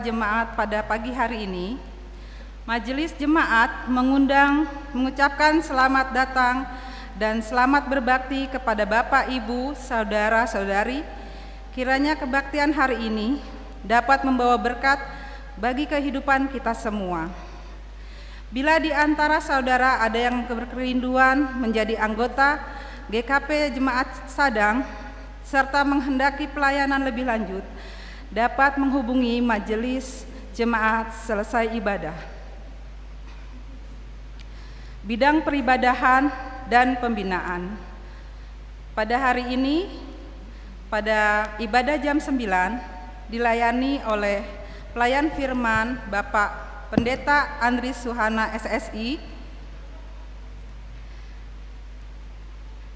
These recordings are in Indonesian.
Jemaat pada pagi hari ini, Majelis Jemaat mengucapkan selamat datang dan selamat berbakti kepada Bapak, Ibu, Saudara-saudari. Kiranya kebaktian hari ini dapat membawa berkat bagi kehidupan kita semua. Bila di antara saudara ada yang berkerinduan menjadi anggota GKP Jemaat Sadang serta menghendaki pelayanan lebih lanjut, dapat menghubungi Majelis Jemaat selesai ibadah. Bidang peribadahan dan pembinaan. Pada hari ini, pada ibadah jam 9, dilayani oleh pelayan firman Bapak Pendeta Andri Suhana SSI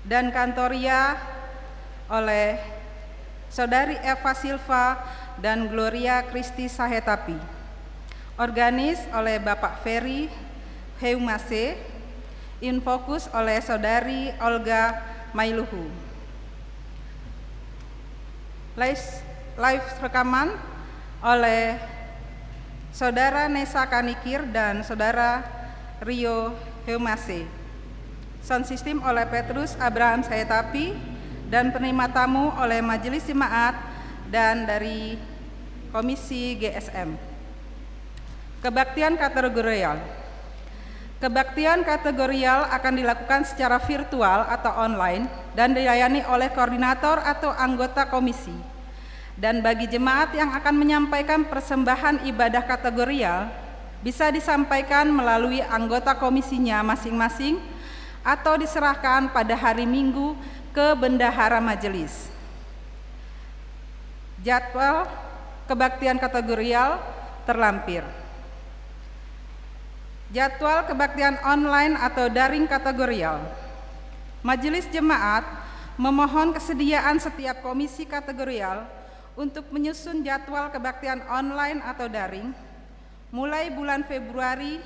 dan kantoria oleh Saudari Eva Silva dan Gloria Kristi Sahetapi. Organis oleh Bapak Ferry Heumase, Infokus oleh Saudari Olga Mailuhu. Live rekaman oleh Saudara Nesa Kanikir dan Saudara Rio Heumase. Sound system oleh Petrus Abraham Sahetapi dan penerima tamu oleh Majelis Jemaat dan dari Komisi GSM. Kebaktian kategorial. Kebaktian kategorial akan dilakukan secara virtual atau online dan dilayani oleh koordinator atau anggota komisi. Dan bagi jemaat yang akan menyampaikan persembahan ibadah kategorial bisa disampaikan melalui anggota komisinya masing-masing atau diserahkan pada hari Minggu ke bendahara majelis. Jadwal kebaktian kategorial terlampir. Jadwal kebaktian online atau daring kategorial. Majelis Jemaat memohon kesediaan setiap komisi kategorial untuk menyusun jadwal kebaktian online atau daring mulai bulan Februari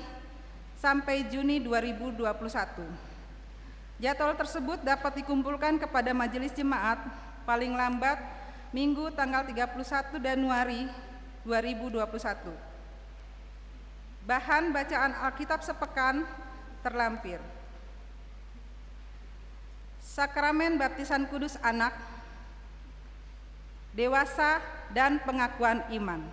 sampai Juni 2021. Jadwal tersebut dapat dikumpulkan kepada Majelis Jemaat paling lambat Minggu tanggal 31 Januari 2021. Bahan bacaan Alkitab sepekan terlampir. Sakramen baptisan kudus anak, dewasa, dan pengakuan iman.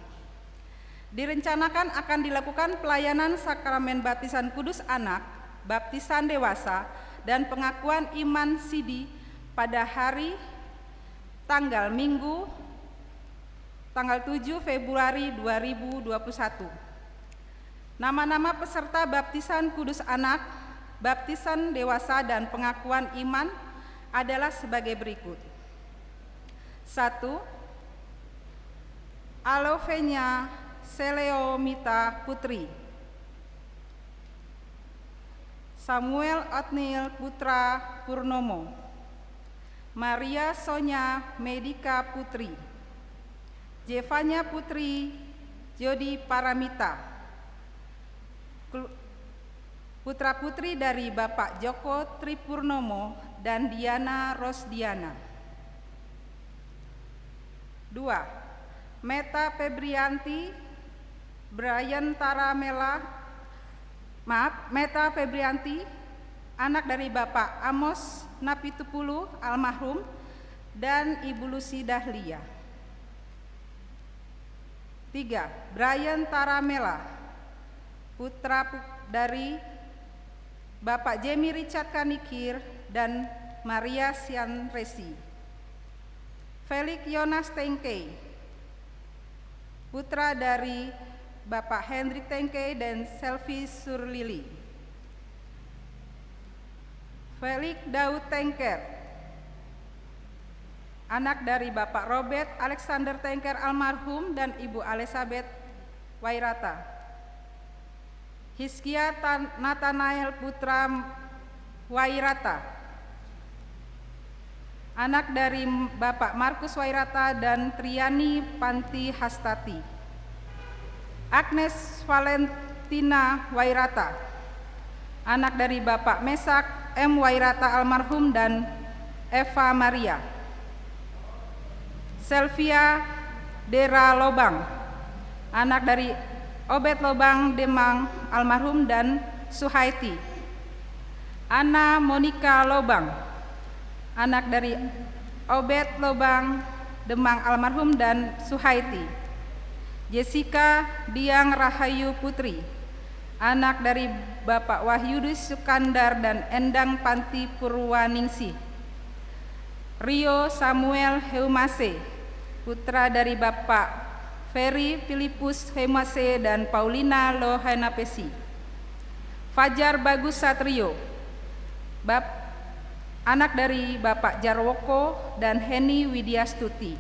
Direncanakan akan dilakukan pelayanan sakramen baptisan kudus anak, baptisan dewasa, dan pengakuan iman Sidi pada hari tanggal Minggu tanggal 7 Februari 2021. Nama-nama peserta baptisan kudus anak, baptisan dewasa, dan pengakuan iman adalah sebagai berikut. 1. Alovenia Seleomita Putri, Samuel Otniel Putra Purnomo, Maria Sonya Medika Putri, Jevanya Putri Jodi Paramita, putra-putri dari Bapak Joko Tripurnomo dan Diana Rosdiana. 2. Meta Febrianti, Meta Febrianti, anak dari Bapak Amos Napitupulu almarhum dan Ibu Lucy Dahlia. 3. Brian Taramela, putra dari Bapak Jamie Richard Kanikir dan Maria Sian Resi. Felix Yonas Tengke, putra dari Bapak Hendrik Tengke dan Selvi Surlili. Felix Daud Tengker, anak dari Bapak Robert Alexander Tengker almarhum dan Ibu Elizabeth Wairata. Hizkia Nathanael Putra Wairata, anak dari Bapak Markus Wairata dan Triani Panti Hastati. Agnes Valentina Wairata, anak dari Bapak Mesak M. Wairata almarhum dan Eva Maria. Selvia Dera Lobang, anak dari Obed Lobang Demang almarhum dan Suhaiti. Ana Monika Lobang, anak dari Obed Lobang Demang almarhum dan Suhaiti. Jessica Diang Rahayu Putri, anak dari Bapak Wahyudis Sukandar dan Endang Panti Purwaningsih. Rio Samuel Heumase, putra dari Bapak Ferry Filipus Heumase dan Paulina Lohanapesi. Fajar Bagus Satrio, anak dari Bapak Jarwoko dan Heni Widyastuti.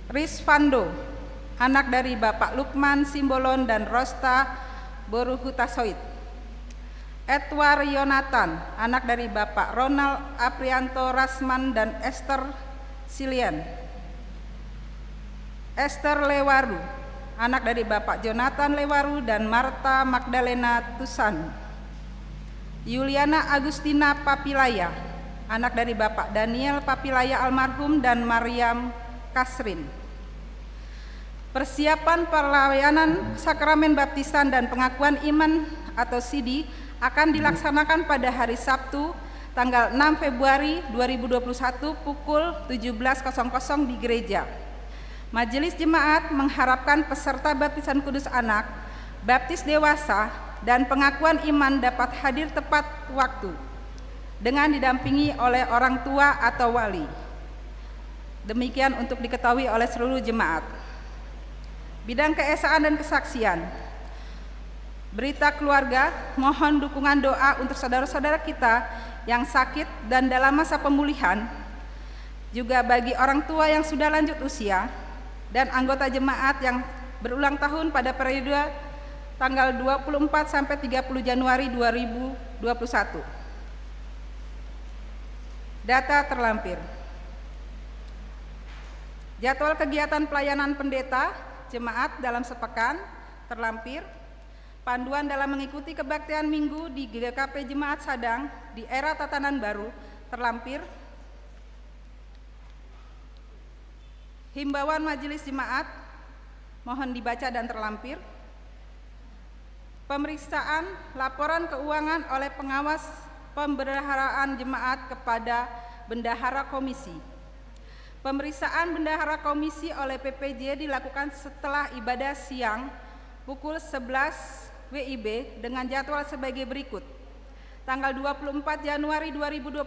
Risvando, anak dari Bapak Lukman Simbolon dan Rosta Boruhutasoid. Edward Yonatan, anak dari Bapak Ronald Aprianto Rasman dan Esther Silian. Esther Lewaru, anak dari Bapak Jonathan Lewaru dan Marta Magdalena Tusan. Yuliana Agustina Papilaya, anak dari Bapak Daniel Papilaya almarhum dan Mariam Kasrin. Persiapan pelayanan sakramen baptisan dan pengakuan iman atau sidi akan dilaksanakan pada hari Sabtu tanggal 6 Februari 2021 pukul 17.00 di gereja. Majelis Jemaat mengharapkan peserta baptisan kudus anak, baptis dewasa, dan pengakuan iman dapat hadir tepat waktu dengan didampingi oleh orang tua atau wali. Demikian untuk diketahui oleh seluruh jemaat. Bidang keesaan dan kesaksian. Berita keluarga, mohon dukungan doa untuk saudara-saudara kita yang sakit dan dalam masa pemulihan, juga bagi orang tua yang sudah lanjut usia, dan anggota jemaat yang berulang tahun pada periode tanggal 24 sampai 30 Januari 2021. Data terlampir. Jadwal kegiatan pelayanan pendeta jemaat dalam sepekan terlampir. Panduan dalam mengikuti kebaktian minggu di GKP Jemaat Sadang di era tatanan baru terlampir. Himbauan majelis jemaat mohon dibaca dan terlampir. Pemeriksaan laporan keuangan oleh pengawas pembendaharaan jemaat kepada bendahara komisi. Pemeriksaan bendahara komisi oleh PPJ dilakukan setelah ibadah siang pukul 11 WIB dengan jadwal sebagai berikut. Tanggal 24 Januari 2021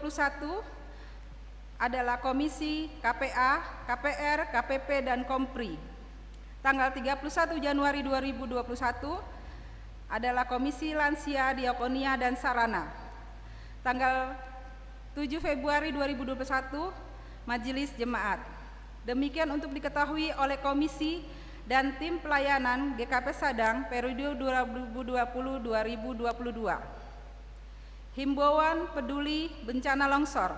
adalah Komisi KPA, KPR, KPP, dan Kompri. Tanggal 31 Januari 2021 adalah Komisi Lansia, Diakonia, dan Sarana. Tanggal 7 Februari 2021 Majelis Jemaat. Demikian untuk diketahui oleh Komisi dan tim pelayanan GKP Sadang periode 2020-2022. Himbauan peduli bencana longsor.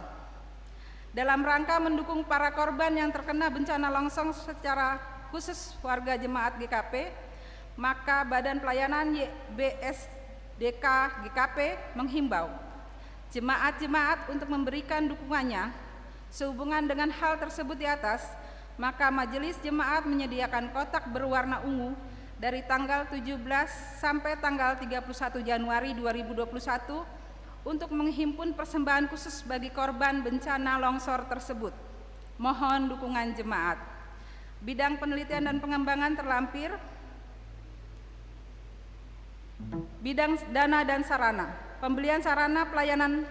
Dalam rangka mendukung para korban yang terkena bencana longsor secara khusus warga jemaat GKP, maka Badan Pelayanan YBSDK GKP menghimbau jemaat-jemaat untuk memberikan dukungannya sehubungan dengan hal tersebut di atas. Maka majelis jemaat menyediakan kotak berwarna ungu dari tanggal 17 sampai tanggal 31 Januari 2021 untuk menghimpun persembahan khusus bagi korban bencana longsor tersebut. Mohon dukungan jemaat. Bidang penelitian dan pengembangan terlampir. Bidang dana dan sarana. Pembelian sarana pelayanan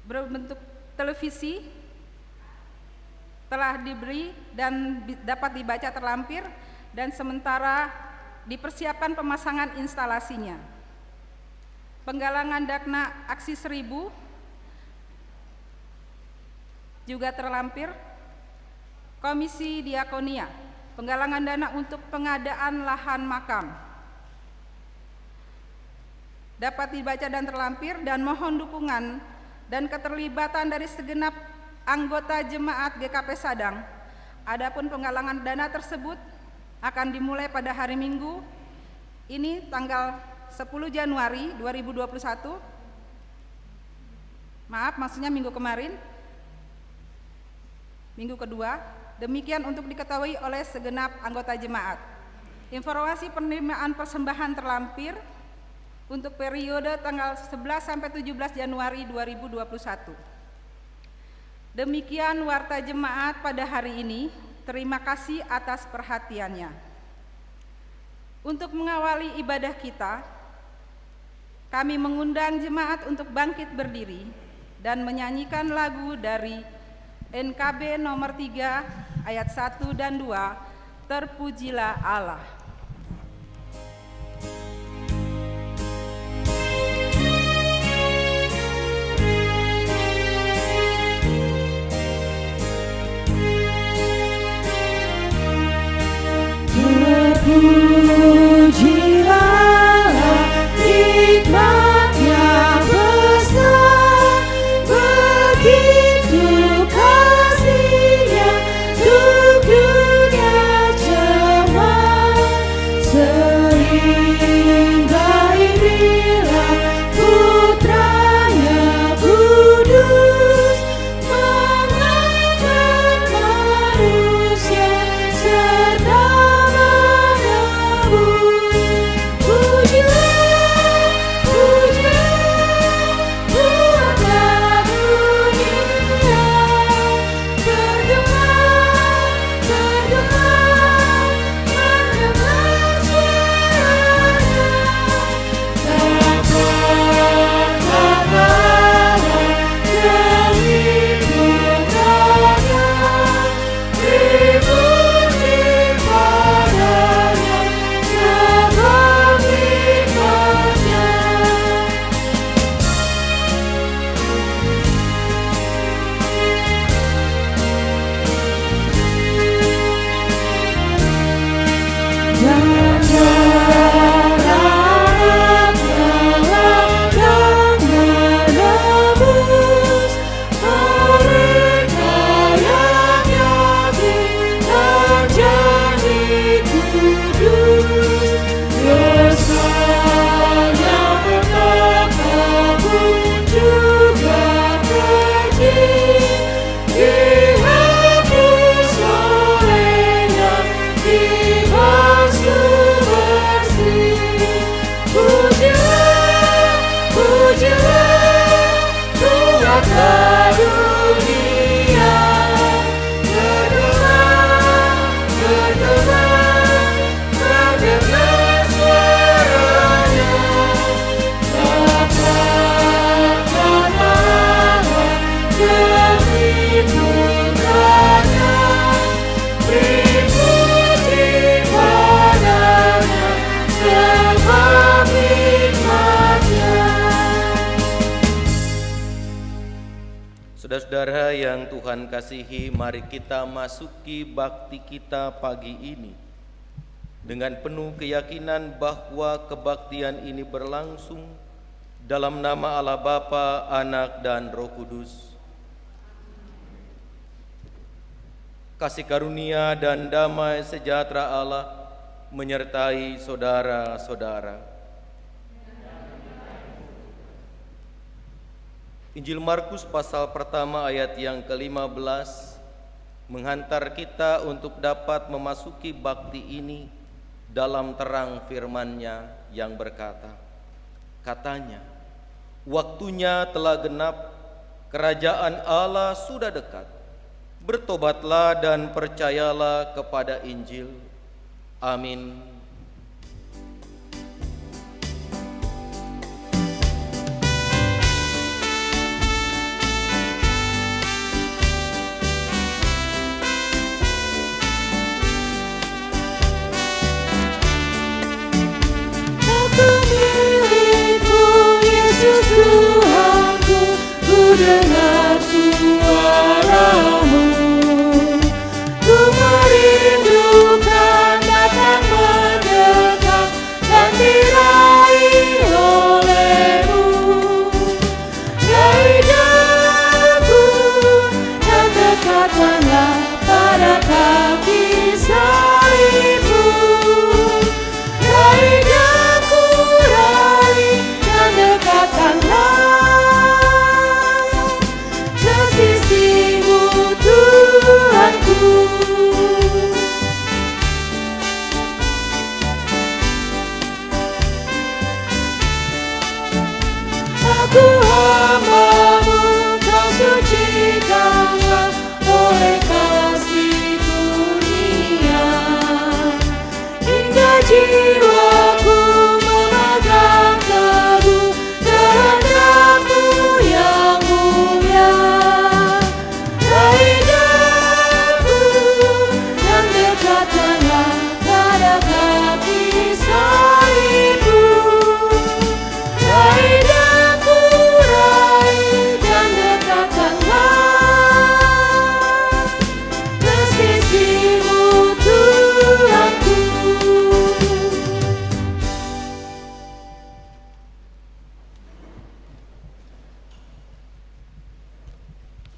berbentuk televisi telah diberi dan dapat dibaca terlampir, dan sementara dipersiapkan pemasangan instalasinya. Penggalangan dana aksi 1000 juga terlampir. Komisi Diakonia, penggalangan dana untuk pengadaan lahan makam dapat dibaca dan terlampir, dan mohon dukungan dan keterlibatan dari segenap anggota jemaat GKP Sadang. Adapun penggalangan dana tersebut akan dimulai pada hari Minggu ini tanggal 10 Januari 2021. Maaf, maksudnya minggu kemarin, minggu kedua Demikian untuk diketahui oleh segenap anggota jemaat. Informasi penerimaan persembahan terlampir untuk periode tanggal 11 sampai 17 Januari 2021. Demikian warta jemaat pada hari ini. Terima kasih atas perhatiannya. Untuk mengawali ibadah kita, kami mengundang jemaat untuk bangkit berdiri dan menyanyikan lagu dari NKB nomor 3 ayat 1 dan 2, Terpujilah Allah. Terpujilah hikmatnya besar, begitu kasihnya untuk dunia cemar, sehingga inilah putranya kudus mengangkat manusia serta Saudara-saudara yang Tuhan kasihi, mari kita masuki bakti kita pagi ini dengan penuh keyakinan bahwa kebaktian ini berlangsung dalam nama Allah Bapa, Anak, dan Roh Kudus. Kasih karunia dan damai sejahtera Allah menyertai saudara-saudara. Injil Markus pasal pertama ayat yang ke-15 menghantar kita untuk dapat memasuki bakti ini dalam terang firman-Nya yang berkata, katanya, waktunya telah genap, kerajaan Allah sudah dekat. Bertobatlah dan percayalah kepada Injil. Amin. Tuhanku, ku dengar suara-Mu, ku merindukan datang mendekat dan diraih oleh-Mu. Raih daku dan dekatkanlah pada kaki salib-Mu. Raih daku, raih dan dekatkanlah Aku hamba-Mu, Kau sucikanlah oleh kasih kurnia, hingga jiwaku memegang teguh kehendak-Mu yang mulia. Lidahku yang dekatkanlah pada kaki salib-Mu. Lidahku raih dan dekatkanlah ke sisi-Mu, Tuhanku.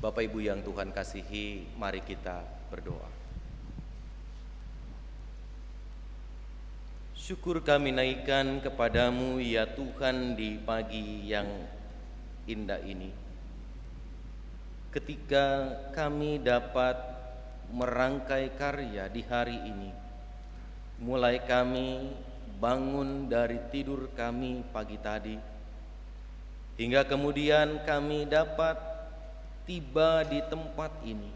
Bapak Ibu yang Tuhan kasihi, mari kita berdoa. Syukur kami naikkan kepadamu ya Tuhan di pagi yang indah ini, ketika kami dapat merangkai karya di hari ini. Mulai kami bangun dari tidur kami pagi tadi, hingga kemudian kami dapat tiba di tempat ini,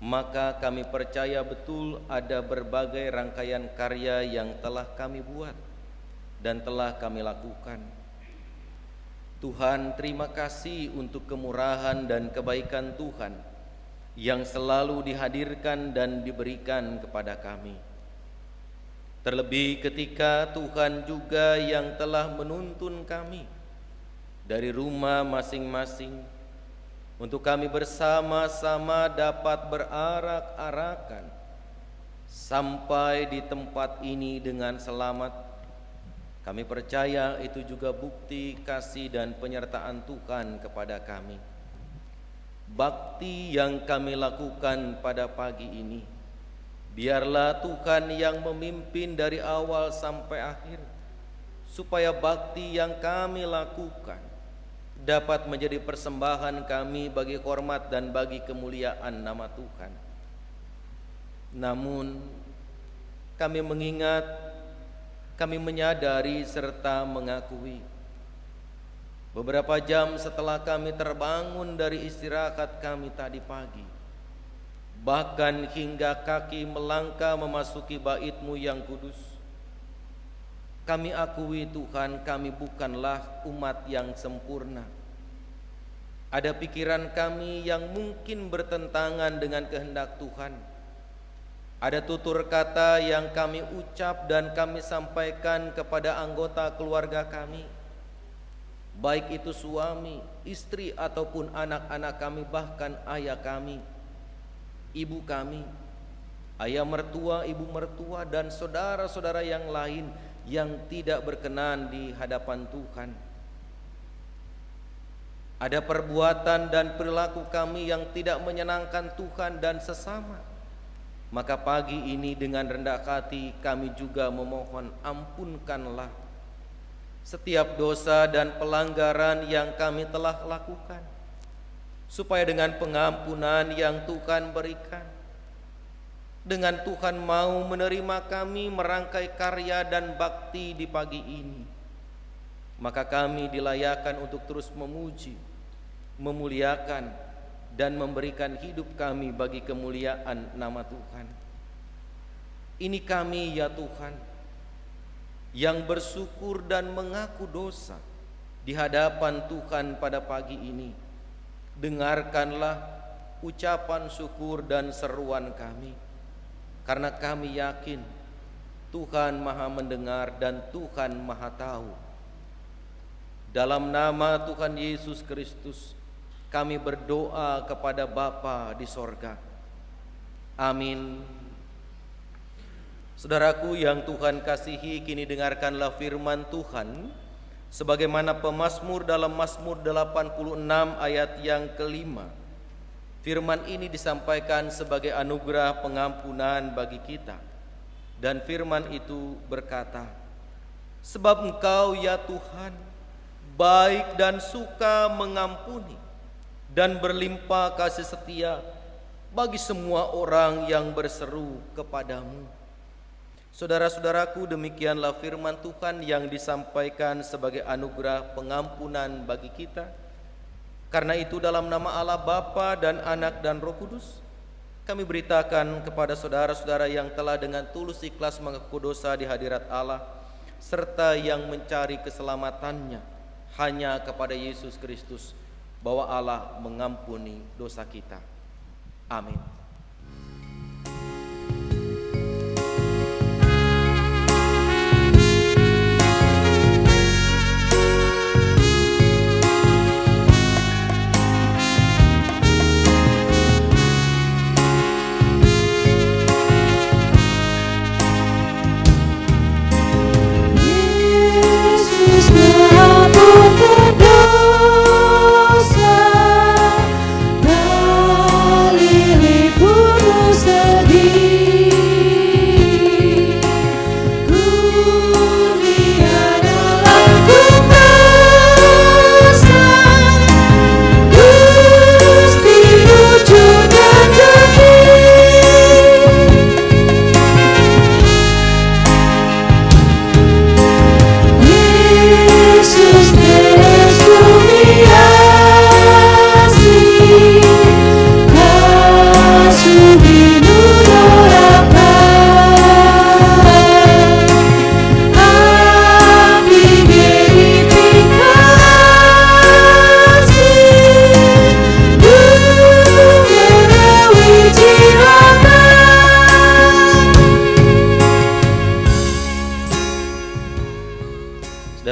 maka kami percaya betul ada berbagai rangkaian karya yang telah kami buat dan telah kami lakukan. Tuhan, terima kasih untuk kemurahan dan kebaikan Tuhan yang selalu dihadirkan dan diberikan kepada kami. Terlebih ketika Tuhan juga yang telah menuntun kami dari rumah masing-masing untuk kami bersama-sama dapat berarak-arakan sampai di tempat ini dengan selamat. Kami percaya itu juga bukti kasih dan penyertaan Tuhan kepada kami. Bakti yang kami lakukan pada pagi ini, biarlah Tuhan yang memimpin dari awal sampai akhir, supaya bakti yang kami lakukan dapat menjadi persembahan kami bagi hormat dan bagi kemuliaan nama Tuhan. Namun kami mengingat, kami menyadari serta mengakui, beberapa jam setelah kami terbangun dari istirahat kami tadi pagi, bahkan hingga kaki melangkah memasuki bait-Mu yang kudus, kami akui Tuhan, kami bukanlah umat yang sempurna. Ada pikiran kami yang mungkin bertentangan dengan kehendak Tuhan. Ada tutur kata yang kami ucap dan kami sampaikan kepada anggota keluarga kami, baik itu suami, istri, ataupun anak-anak kami, bahkan ayah kami, ibu kami, ayah mertua, ibu mertua, dan saudara-saudara yang lain yang tidak berkenan di hadapan Tuhan. Ada perbuatan dan perilaku kami yang tidak menyenangkan Tuhan dan sesama. Maka pagi ini dengan rendah hati kami juga memohon, ampunkanlah setiap dosa dan pelanggaran yang kami telah lakukan, supaya dengan pengampunan yang Tuhan berikan, dengan Tuhan mau menerima kami merangkai karya dan bakti di pagi ini, maka kami dilayakan untuk terus memuji, memuliakan, dan memberikan hidup kami bagi kemuliaan nama Tuhan. Ini kami ya Tuhan, yang bersyukur dan mengaku dosa di hadapan Tuhan pada pagi ini. Dengarkanlah ucapan syukur dan seruan kami, karena kami yakin Tuhan Maha mendengar dan Tuhan Maha tahu. Dalam nama Tuhan Yesus Kristus kami berdoa kepada Bapa di sorga. Amin. Saudaraku yang Tuhan kasihi, kini dengarkanlah firman Tuhan sebagaimana pemazmur dalam Mazmur 86 ayat yang kelima. Firman ini disampaikan sebagai anugerah pengampunan bagi kita. Dan firman itu berkata, sebab Engkau ya Tuhan baik dan suka mengampuni dan berlimpah kasih setia bagi semua orang yang berseru kepadamu. Saudara-saudaraku, demikianlah firman Tuhan yang disampaikan sebagai anugerah pengampunan bagi kita. Karena itu dalam nama Allah Bapa dan Anak dan Roh Kudus, kami beritakan kepada saudara-saudara yang telah dengan tulus ikhlas mengaku dosa di hadirat Allah, serta yang mencari keselamatannya hanya kepada Yesus Kristus, bahwa Allah mengampuni dosa kita. Amin.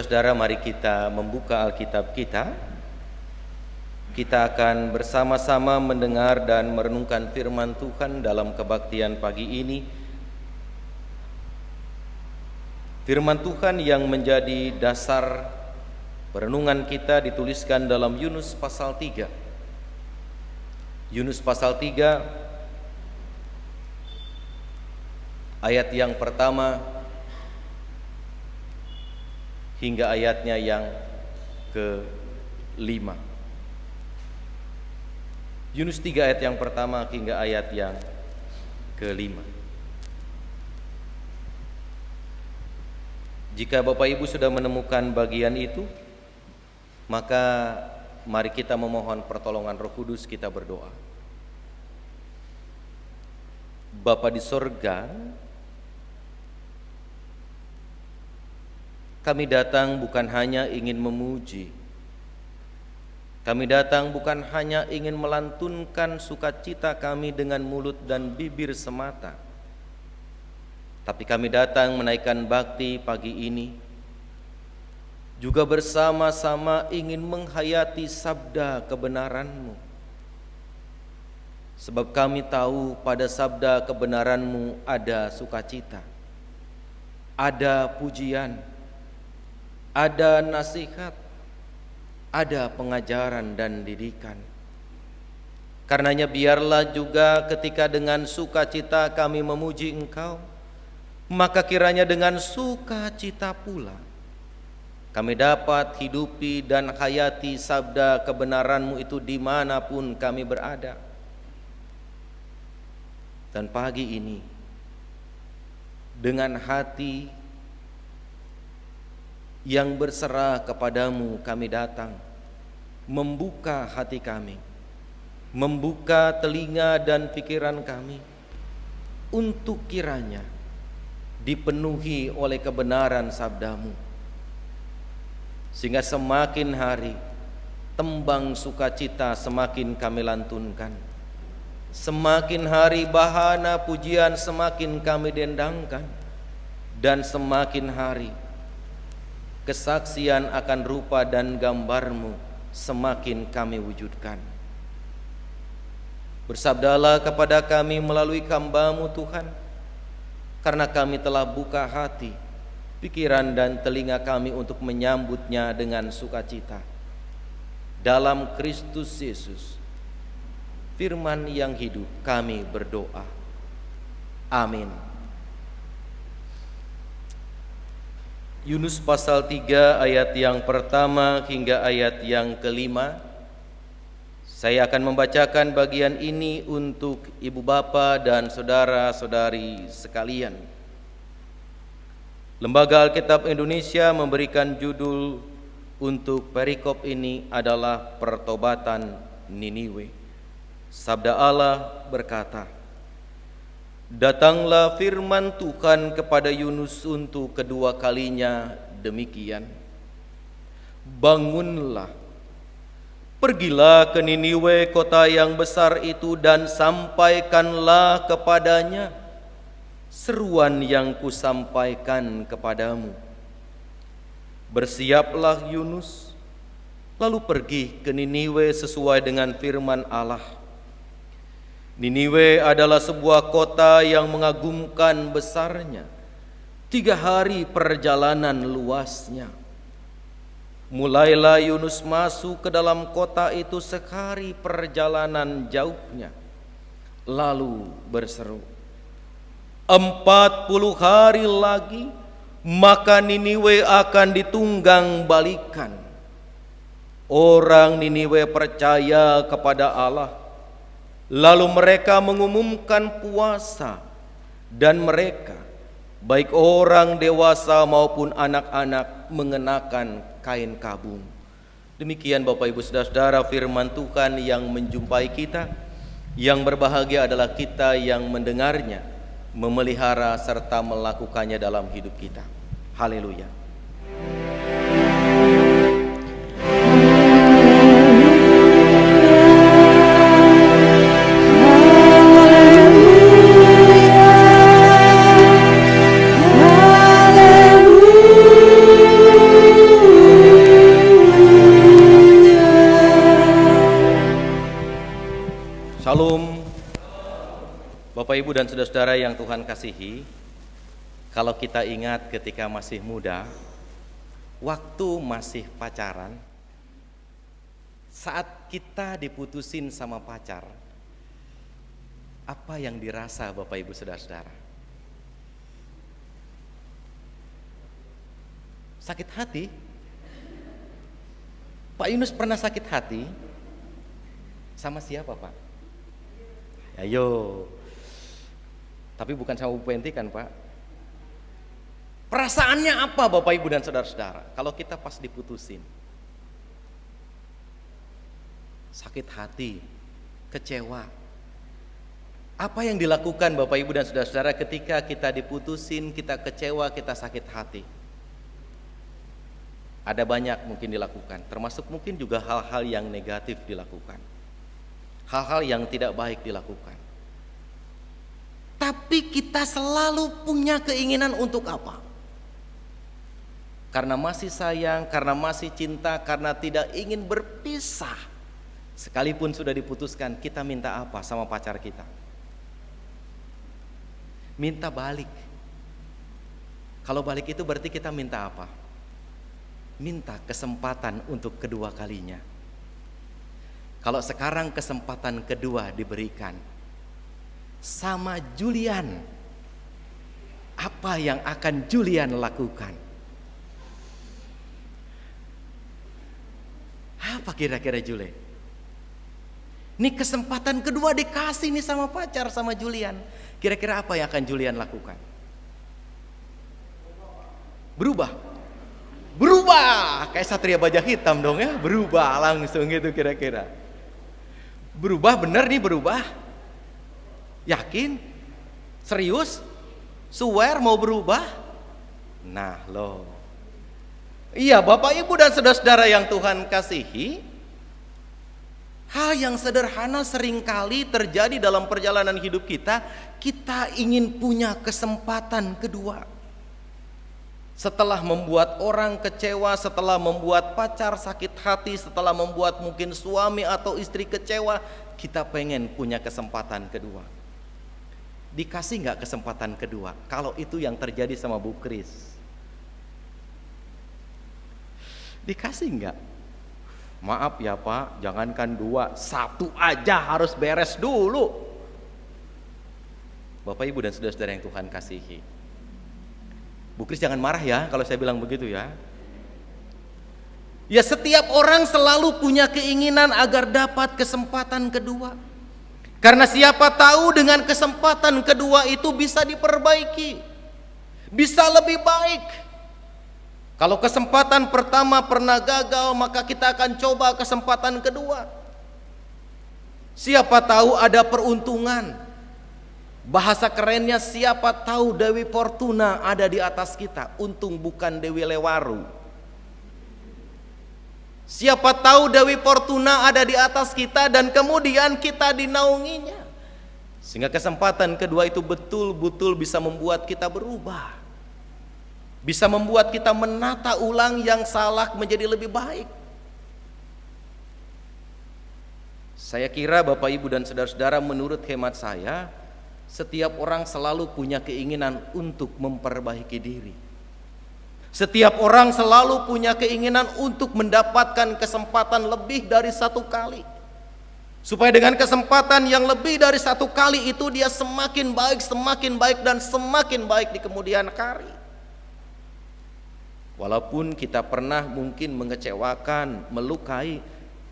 Saudara, mari kita membuka Alkitab kita. Kita akan bersama-sama mendengar dan merenungkan firman Tuhan dalam kebaktian pagi ini. Firman Tuhan yang menjadi dasar perenungan kita dituliskan dalam Yunus pasal 3. Yunus pasal 3 ayat yang pertama hingga ayatnya yang ke-5. Yunus 3 ayat yang pertama hingga ayat yang ke-5. Jika Bapak Ibu sudah menemukan bagian itu, maka mari kita memohon pertolongan Roh Kudus, kita berdoa. Bapa di sorga, kami datang bukan hanya ingin memuji. Kami datang bukan hanya ingin melantunkan sukacita kami dengan mulut dan bibir semata. Tapi kami datang menaikkan bakti pagi ini, juga bersama-sama ingin menghayati sabda kebenaran-Mu. Sebab kami tahu pada sabda kebenaran-Mu ada sukacita, ada pujian, ada nasihat, ada pengajaran dan didikan. Karenanya biarlah juga ketika dengan sukacita kami memuji Engkau, maka kiranya dengan sukacita pula kami dapat hidupi dan hayati sabda kebenaran-Mu itu dimanapun kami berada. Dan pagi ini dengan hati yang berserah kepadamu kami datang, membuka hati kami, membuka telinga dan pikiran kami, untuk kiranya dipenuhi oleh kebenaran sabdamu, sehingga semakin hari tembang sukacita semakin kami lantunkan, semakin hari bahana pujian semakin kami dendangkan, dan semakin hari kesaksian akan rupa dan gambar-Mu semakin kami wujudkan. Bersabdalah kepada kami melalui hamba-Mu Tuhan, karena kami telah buka hati, pikiran dan telinga kami untuk menyambutnya dengan sukacita. Dalam Kristus Yesus, firman yang hidup, kami berdoa. Amin. Yunus pasal 3 ayat yang pertama hingga ayat yang ke-5. Saya akan membacakan bagian ini untuk ibu bapa dan saudara-saudari sekalian. Lembaga Alkitab Indonesia memberikan judul untuk perikop ini adalah pertobatan Niniwe. Sabda Allah berkata, "Datanglah firman Tuhan kepada Yunus untuk kedua kalinya demikian. Bangunlah, pergilah ke Niniwe, kota yang besar itu, dan sampaikanlah kepadanya seruan yang kusampaikan kepadamu. Bersiaplah Yunus, lalu pergi ke Niniwe sesuai dengan firman Allah. Niniwe adalah sebuah kota yang mengagumkan besarnya, 3 hari perjalanan luasnya. Mulailah Yunus masuk ke dalam kota itu 1 hari perjalanan jauhnya, lalu berseru, 40 hari lagi, maka Niniwe akan ditunggang balikan." Orang Niniwe percaya kepada Allah, lalu mereka mengumumkan puasa, dan mereka, baik orang dewasa maupun anak-anak, mengenakan kain kabung. Demikian Bapak Ibu Saudara-saudara firman Tuhan yang menjumpai kita. Yang berbahagia adalah kita yang mendengarnya, memelihara serta melakukannya dalam hidup kita. Haleluya. Shalom. Bapak Ibu dan saudara-saudara yang Tuhan kasihi, kalau kita ingat ketika masih muda, waktu masih pacaran, saat kita diputusin sama pacar, apa yang dirasa Bapak Ibu saudara-saudara? Sakit hati? Pak Yunus pernah sakit hati? Sama siapa Pak? Ayo. Tapi bukan sama Bu Penti kan Pak? Perasaannya apa Bapak Ibu dan saudara-saudara kalau kita pas diputusin? Sakit hati, kecewa. Apa yang dilakukan Bapak Ibu dan saudara-saudara ketika kita diputusin, kita kecewa, kita sakit hati? Ada banyak mungkin dilakukan, termasuk mungkin juga hal-hal yang negatif dilakukan. Hal-hal yang tidak baik dilakukan. Tapi kita selalu punya keinginan untuk apa? Karena masih sayang, karena masih cinta, karena tidak ingin berpisah. Sekalipun sudah diputuskan, kita minta apa sama pacar kita? Minta balik. Kalau balik itu berarti kita minta apa? Minta kesempatan untuk kedua kalinya. Kalau sekarang kesempatan kedua diberikan sama Julian, apa yang akan Julian lakukan? Apa kira-kira Julian? Ini kesempatan kedua dikasih nih sama pacar, sama Julian. Kira-kira apa yang akan Julian lakukan? Berubah. Berubah, kayak Satria Baja Hitam dong ya, berubah langsung gitu kira-kira. Berubah bener nih, berubah? Yakin? Serius? Swear mau berubah? Nah loh. Iya Bapak Ibu dan saudara-saudara yang Tuhan kasihi, hal yang sederhana seringkali terjadi dalam perjalanan hidup kita. Kita ingin punya kesempatan kedua. Setelah membuat orang kecewa, setelah membuat pacar sakit hati, setelah membuat mungkin suami atau istri kecewa, kita pengen punya kesempatan kedua. Dikasih nggak kesempatan kedua? Kalau itu yang terjadi sama Bu Kris, dikasih nggak? Maaf ya Pak, jangankan 2, 1 aja harus beres dulu. Bapak Ibu dan saudara-saudara yang Tuhan kasihi, Bu Kris jangan marah ya kalau saya bilang begitu ya. Ya setiap orang selalu punya keinginan agar dapat kesempatan kedua. Karena siapa tahu dengan kesempatan kedua itu bisa diperbaiki. bisa lebih baik. Kalau kesempatan pertama pernah gagal, maka kita akan coba kesempatan kedua. Siapa tahu ada peruntungan. Bahasa kerennya, siapa tahu Dewi Fortuna ada di atas kita. Untung bukan Dewi Lewaru. Siapa tahu Dewi Fortuna ada di atas kita dan kemudian kita dinaunginya. Sehingga kesempatan kedua itu betul-betul bisa membuat kita berubah. Bisa membuat kita menata ulang yang salah menjadi lebih baik. Saya kira Bapak Ibu dan saudara-saudara, menurut hemat saya, setiap orang selalu punya keinginan untuk memperbaiki diri. Setiap orang selalu punya keinginan untuk mendapatkan kesempatan lebih dari satu kali. Supaya dengan kesempatan yang lebih dari satu kali itu dia semakin baik dan semakin baik di kemudian hari. Walaupun kita pernah mungkin mengecewakan, melukai,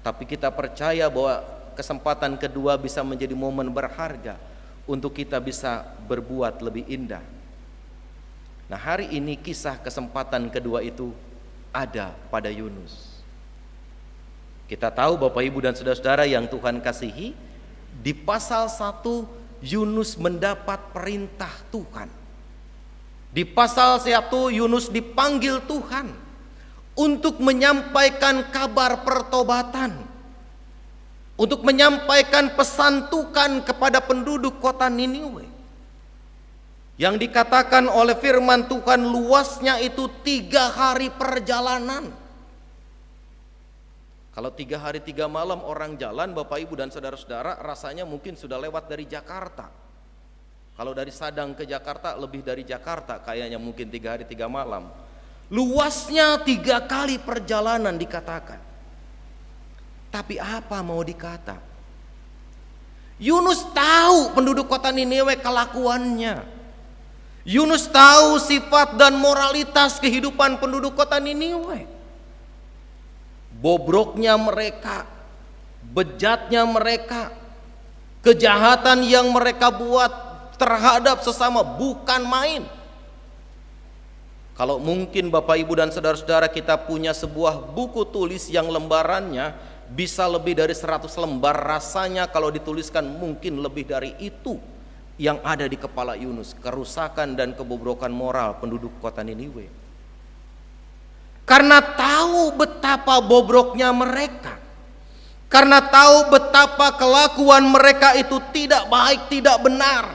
tapi kita percaya bahwa kesempatan kedua bisa menjadi momen berharga untuk kita bisa berbuat lebih indah. Nah, hari ini kisah kesempatan kedua itu ada pada Yunus. Kita tahu Bapak Ibu dan saudara-saudara yang Tuhan kasihi, di pasal 1 Yunus mendapat perintah Tuhan. Di pasal 1 Yunus dipanggil Tuhan untuk menyampaikan kabar pertobatan, untuk menyampaikan pesan Tuhan kepada penduduk kota Niniwe. Yang dikatakan oleh firman Tuhan, luasnya itu 3 hari perjalanan. Kalau 3 hari 3 malam orang jalan, Bapak Ibu dan saudara-saudara, rasanya mungkin sudah lewat dari Jakarta. Kalau dari Sadang ke Jakarta, lebih dari Jakarta kayaknya, mungkin 3 hari 3 malam. Luasnya 3 kali perjalanan dikatakan. Tapi apa mau dikata? Yunus tahu penduduk kota Niniwe kelakuannya. Yunus tahu sifat dan moralitas kehidupan penduduk kota Niniwe. Bobroknya mereka, bejatnya mereka, kejahatan yang mereka buat terhadap sesama bukan main. Kalau mungkin Bapak Ibu dan saudara-saudara kita punya sebuah buku tulis yang lembarannya bisa lebih dari 100 lembar, rasanya kalau dituliskan mungkin lebih dari itu yang ada di kepala Yunus, kerusakan dan kebobrokan moral penduduk kota Niniwe. Karena tahu betapa bobroknya mereka, karena tahu betapa kelakuan mereka itu tidak baik, tidak benar,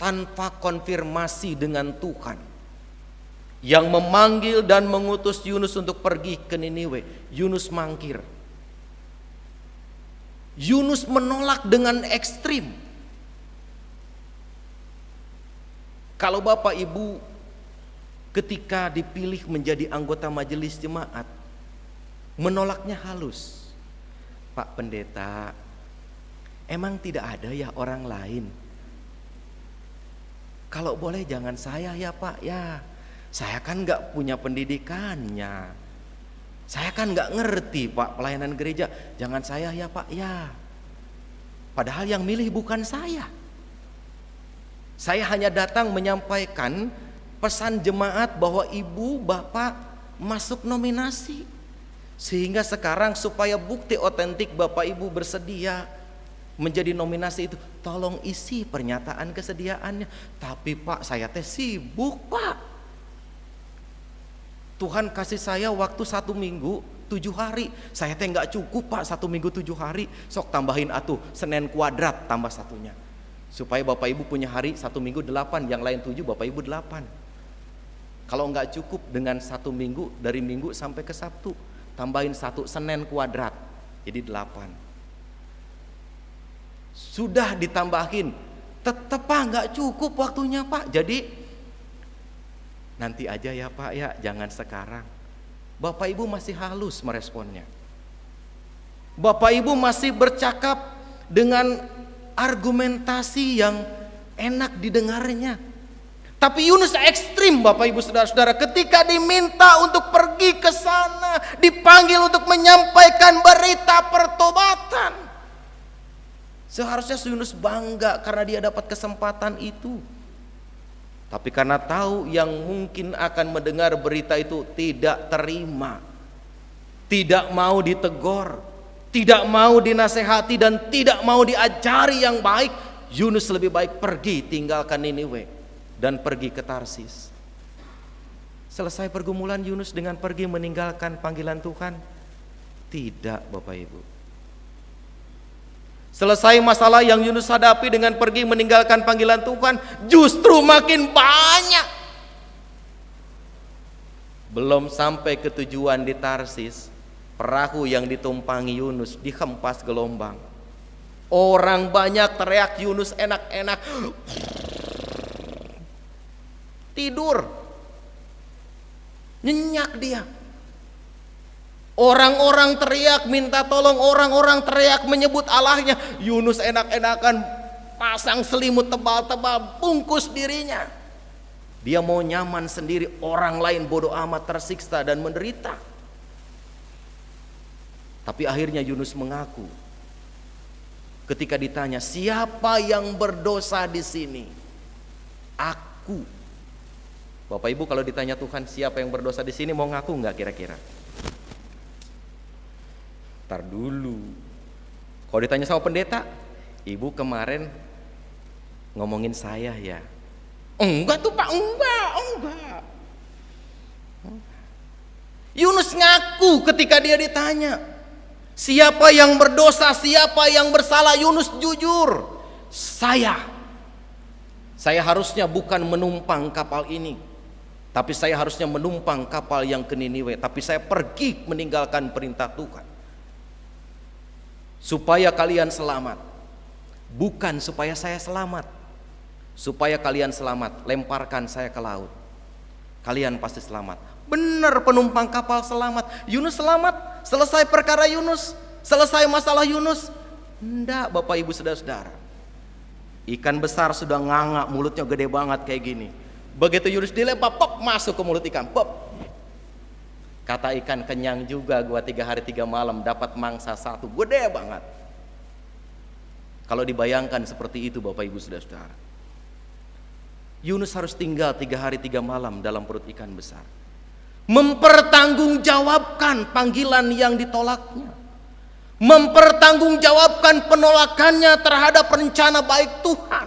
tanpa konfirmasi dengan Tuhan yang memanggil dan mengutus Yunus untuk pergi ke Niniwe, Yunus mangkir. Yunus menolak dengan ekstrim. Kalau Bapak Ibu ketika dipilih menjadi anggota majelis jemaat, menolaknya halus. Pak Pendeta, emang tidak ada ya orang lain? Kalau boleh jangan saya ya Pak ya. Saya kan gak punya pendidikannya. Saya kan gak ngerti Pak pelayanan gereja. Jangan saya ya Pak ya. Padahal yang milih bukan saya. Saya hanya datang menyampaikan pesan jemaat bahwa ibu bapak masuk nominasi. Sehingga sekarang supaya bukti otentik Bapak Ibu bersedia menjadi nominasi itu, tolong isi pernyataan kesediaannya. Tapi Pak, saya teh sibuk Pak. Tuhan kasih saya waktu 1 minggu 7 hari. Saya teh nggak cukup Pak 1 minggu 7 hari. Sok tambahin atuh Senin kuadrat tambah satunya. Supaya Bapak Ibu punya hari 1 minggu 8, yang lain 7, Bapak Ibu 8. Kalau nggak cukup dengan 1 minggu dari Minggu sampai ke Sabtu, tambahin 1 Senin kuadrat jadi 8. Sudah ditambahin, tetep Pak nggak cukup waktunya Pak. Jadi nanti aja ya Pak ya, jangan sekarang. Bapak Ibu masih halus meresponnya. Bapak Ibu masih bercakap dengan argumentasi yang enak didengarnya. Tapi Yunus ekstrim Bapak Ibu saudara-saudara, ketika diminta untuk pergi ke sana, dipanggil untuk menyampaikan berita pertobatan. Seharusnya Yunus bangga karena dia dapat kesempatan itu. Tapi karena tahu yang mungkin akan mendengar berita itu tidak terima, tidak mau ditegur, tidak mau dinasehati, dan tidak mau diajari yang baik, Yunus lebih baik pergi tinggalkan Niniwe dan pergi ke Tarsis. Selesai pergumulan Yunus dengan pergi meninggalkan panggilan Tuhan? Tidak, Bapak Ibu. Selesai masalah yang Yunus hadapi dengan pergi meninggalkan panggilan Tuhan, justru makin banyak. Belum sampai ke tujuan di Tarsis, perahu yang ditumpangi Yunus dihempas gelombang. Orang banyak teriak Yunus enak-enak tidur. Nyenyak dia. Orang-orang teriak minta tolong, orang-orang teriak menyebut Allahnya. Yunus enak-enakan pasang selimut tebal-tebal, bungkus dirinya. Dia mau nyaman sendiri, orang lain bodoh amat, tersiksa dan menderita. Tapi akhirnya Yunus mengaku. Ketika ditanya, siapa yang berdosa di sini? Aku. Bapak Ibu, kalau ditanya Tuhan siapa yang berdosa di sini, mau ngaku nggak kira-kira? Ntar dulu. Kalau ditanya sama pendeta, Ibu kemarin ngomongin saya ya? Enggak tuh Pak, enggak. Yunus ngaku ketika dia ditanya, siapa yang berdosa, siapa yang bersalah? Yunus jujur, saya harusnya bukan menumpang kapal ini, tapi saya harusnya menumpang kapal yang ke Niniwe. Tapi saya pergi meninggalkan perintah Tuhan supaya kalian selamat, bukan supaya saya selamat. Supaya kalian selamat, lemparkan saya ke laut, kalian pasti selamat. Benar, penumpang kapal selamat. Yunus selamat. Selesai perkara Yunus, selesai masalah Yunus? Enggak, Bapak Ibu saudara-saudara. Ikan besar sudah nganga, mulutnya gede banget kayak gini. Begitu Yunus dilempar, pop, masuk ke mulut ikan, pop. Kata ikan, kenyang juga gua 3 hari 3 malam dapat mangsa 1, gede banget. Kalau dibayangkan seperti itu Bapak Ibu saudara-saudara, Yunus harus tinggal 3 hari 3 malam dalam perut ikan besar, mempertanggungjawabkan panggilan yang ditolaknya, mempertanggungjawabkan penolakannya terhadap rencana baik Tuhan.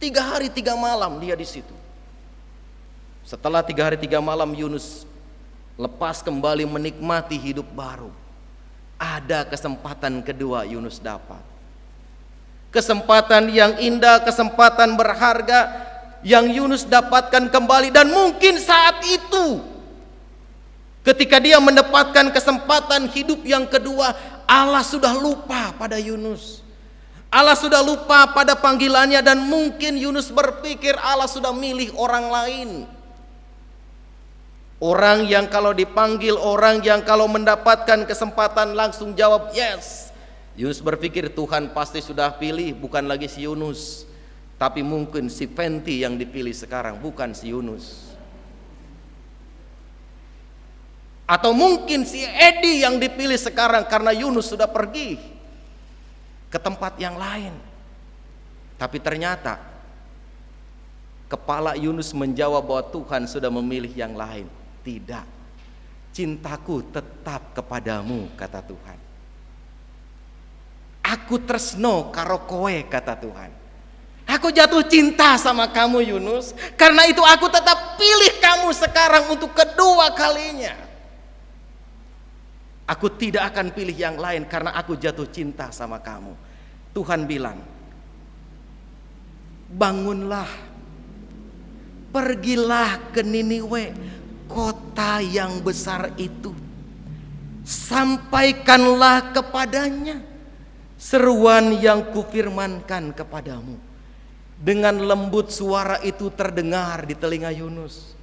3 hari 3 malam dia di situ. Setelah 3 hari 3 malam Yunus lepas kembali menikmati hidup baru. Ada kesempatan kedua Yunus dapat. Kesempatan yang indah, kesempatan berharga yang Yunus dapatkan kembali. Dan mungkin saat itu, ketika dia mendapatkan kesempatan hidup yang kedua, Allah sudah lupa pada Yunus. Allah sudah lupa pada panggilannya, dan mungkin Yunus berpikir Allah sudah milih orang lain. Orang yang kalau dipanggil, orang yang kalau mendapatkan kesempatan langsung jawab yes. Yunus berpikir Tuhan pasti sudah pilih, bukan lagi si Yunus, tapi mungkin si Fenty yang dipilih sekarang, bukan si Yunus. Atau mungkin si Edi yang dipilih sekarang karena Yunus sudah pergi ke tempat yang lain. Tapi ternyata kepala Yunus menjawab bahwa Tuhan sudah memilih yang lain. Tidak, cintaku tetap kepadamu, kata Tuhan. Aku tresno karo kowe, kata Tuhan. Aku jatuh cinta sama kamu Yunus, karena itu aku tetap pilih kamu sekarang untuk kedua kalinya. Aku tidak akan pilih yang lain karena aku jatuh cinta sama kamu. Tuhan bilang, bangunlah, pergilah ke Niniwe, kota yang besar itu. Sampaikanlah kepadanya seruan yang kufirmankan kepadamu. Dengan lembut suara itu terdengar di telinga Yunus.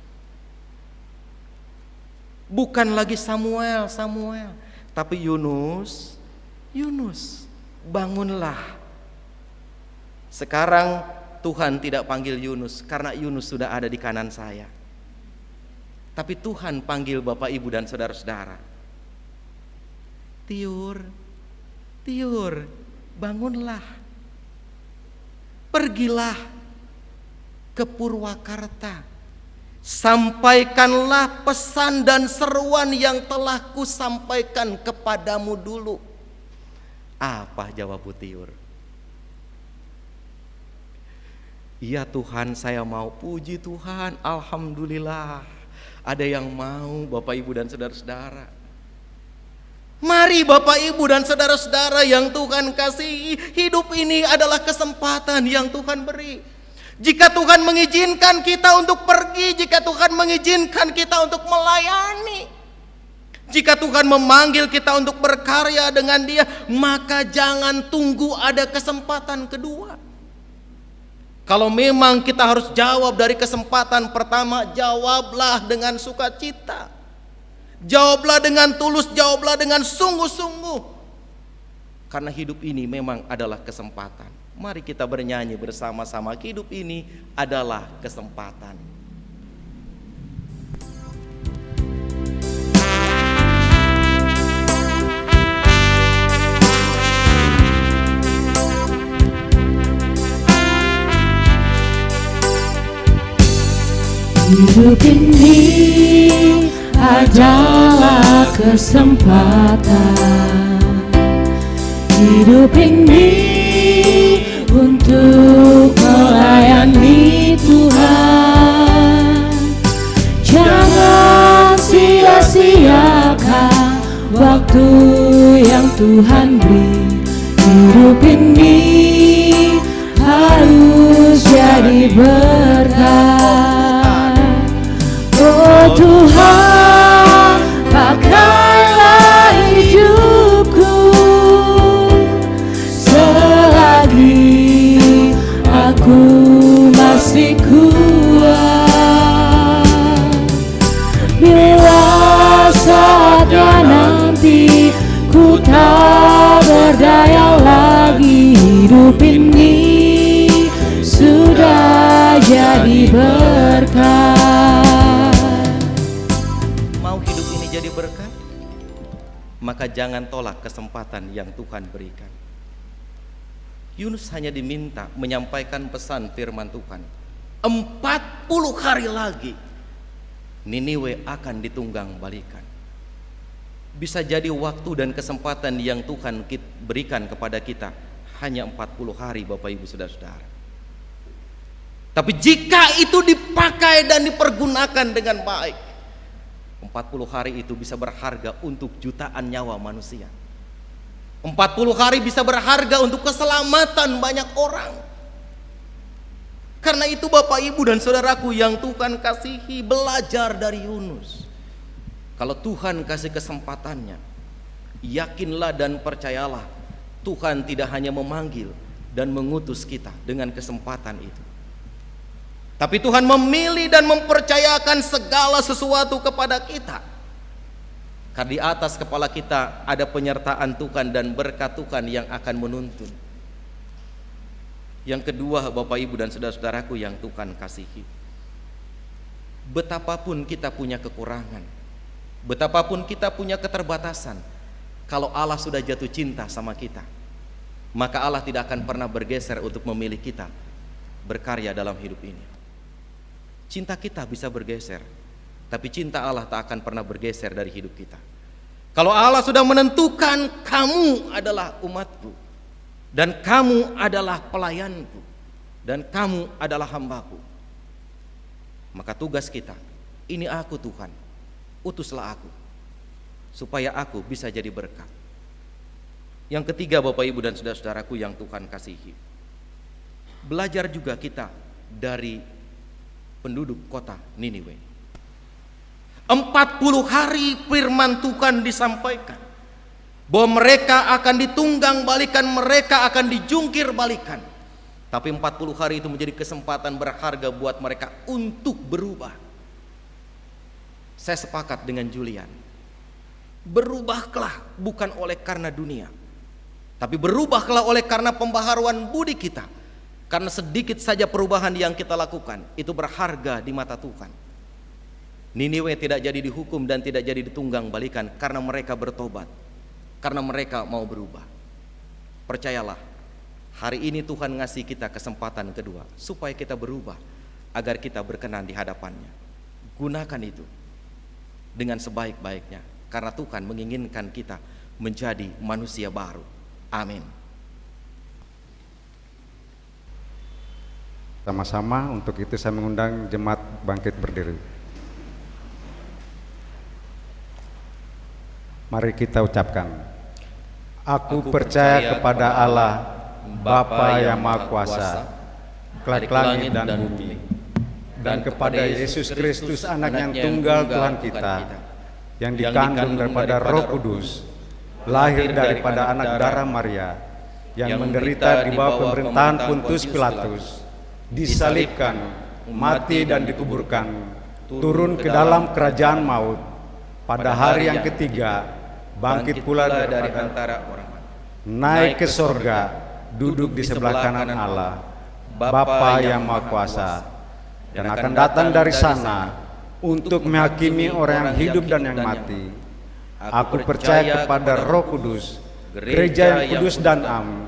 Bukan lagi Samuel, tapi Yunus, bangunlah. Sekarang Tuhan tidak panggil Yunus karena Yunus sudah ada di kanan saya. Tapi Tuhan panggil Bapak Ibu dan saudara-saudara. Tiur, bangunlah. Pergilah ke Purwakarta. Sampaikanlah pesan dan seruan yang telah kusampaikan kepadamu dulu. Apa jawab Putiur? Iya Tuhan, saya mau. Puji Tuhan, alhamdulillah. Ada yang mau, Bapak Ibu dan saudara-saudara. Mari Bapak Ibu dan saudara-saudara yang Tuhan kasihi, hidup ini adalah kesempatan yang Tuhan beri. Jika Tuhan mengizinkan kita untuk pergi, jika Tuhan mengizinkan kita untuk melayani, jika Tuhan memanggil kita untuk berkarya dengan Dia, maka jangan tunggu ada kesempatan kedua. Kalau memang kita harus jawab dari kesempatan pertama, jawablah dengan sukacita. Jawablah dengan tulus, jawablah dengan sungguh-sungguh. Karena hidup ini memang adalah kesempatan. Mari kita bernyanyi bersama-sama, hidup ini adalah kesempatan. Hidup ini adalah kesempatan. Hidup ini untuk melayani Tuhan. Jangan sia-siakan waktu yang Tuhan beri. Hidup ini harus jadi berkat. Oh Tuhan, pakailah hidupku selagi aku masih kuat. Bila saatnya nanti ku tak berdaya lagi, hidup ini sudah jadi berkat. Jadi berkat, maka jangan tolak kesempatan yang Tuhan berikan. Yunus hanya diminta menyampaikan pesan firman Tuhan. 40 hari lagi Niniwe akan ditunggang balikan. Bisa jadi waktu dan kesempatan yang Tuhan berikan kepada kita hanya 40 hari Bapak Ibu Saudara-saudara. Tapi jika itu dipakai dan dipergunakan dengan baik, 40 hari itu bisa berharga untuk jutaan nyawa manusia. 40 hari bisa berharga untuk keselamatan banyak orang. Karena itu Bapak Ibu dan saudaraku yang Tuhan kasihi, belajar dari Yunus. Kalau Tuhan kasih kesempatannya, yakinlah dan percayalah, Tuhan tidak hanya memanggil dan mengutus kita dengan kesempatan itu, tapi Tuhan memilih dan mempercayakan segala sesuatu kepada kita. Karena di atas kepala kita ada penyertaan Tuhan dan berkat Tuhan yang akan menuntun. Yang kedua Bapak Ibu dan saudara-saudaraku yang Tuhan kasihi, betapapun kita punya kekurangan, betapapun kita punya keterbatasan, kalau Allah sudah jatuh cinta sama kita, maka Allah tidak akan pernah bergeser untuk memilih kita berkarya dalam hidup ini. Cinta kita bisa bergeser, tapi cinta Allah tak akan pernah bergeser dari hidup kita. Kalau Allah sudah menentukan kamu adalah umatku, dan kamu adalah pelayanku, dan kamu adalah hambaku, maka tugas kita, ini aku Tuhan, utuslah aku, supaya aku bisa jadi berkat. Yang ketiga Bapak Ibu dan saudara-saudaraku yang Tuhan kasihi, belajar juga kita dari penduduk kota Niniwe. 40 hari firman Tuhan disampaikan bahwa mereka akan ditunggang balikan, mereka akan dijungkir balikan. Tapi 40 hari itu menjadi kesempatan berharga buat mereka untuk berubah. Saya sepakat dengan Julian. Berubahlah bukan oleh karena dunia, tapi berubahlah oleh karena pembaharuan budi kita. Karena sedikit saja perubahan yang kita lakukan itu berharga di mata Tuhan. Niniwe tidak jadi dihukum dan tidak jadi ditunggang balikan karena mereka bertobat, karena mereka mau berubah. Percayalah, hari ini Tuhan ngasih kita kesempatan kedua supaya kita berubah agar kita berkenan di hadapannya. Gunakan itu dengan sebaik-baiknya, karena Tuhan menginginkan kita menjadi manusia baru. Amin. Sama-sama, untuk itu saya mengundang jemaat bangkit berdiri. Mari kita ucapkan, Aku percaya kepada Allah, Bapa yang Maha Kuasa, langit dan bumi, dan kepada Yesus Kristus, Anak yang tunggal Tuhan kita, yang dikandung daripada Roh Kudus, lahir daripada anak darah Maria, yang menderita di bawah pemerintahan Pontius Pilatus, disalibkan, mati dan dikuburkan, turun ke dalam kerajaan maut, pada hari yang ketiga bangkit pula dari antara orang mati, naik ke sorga, duduk di sebelah kanan Allah, Bapa yang Maha Kuasa, dan akan datang dari sana untuk menghakimi orang yang hidup dan yang mati. Aku percaya kepada Roh Kudus, gereja yang kudus dan am,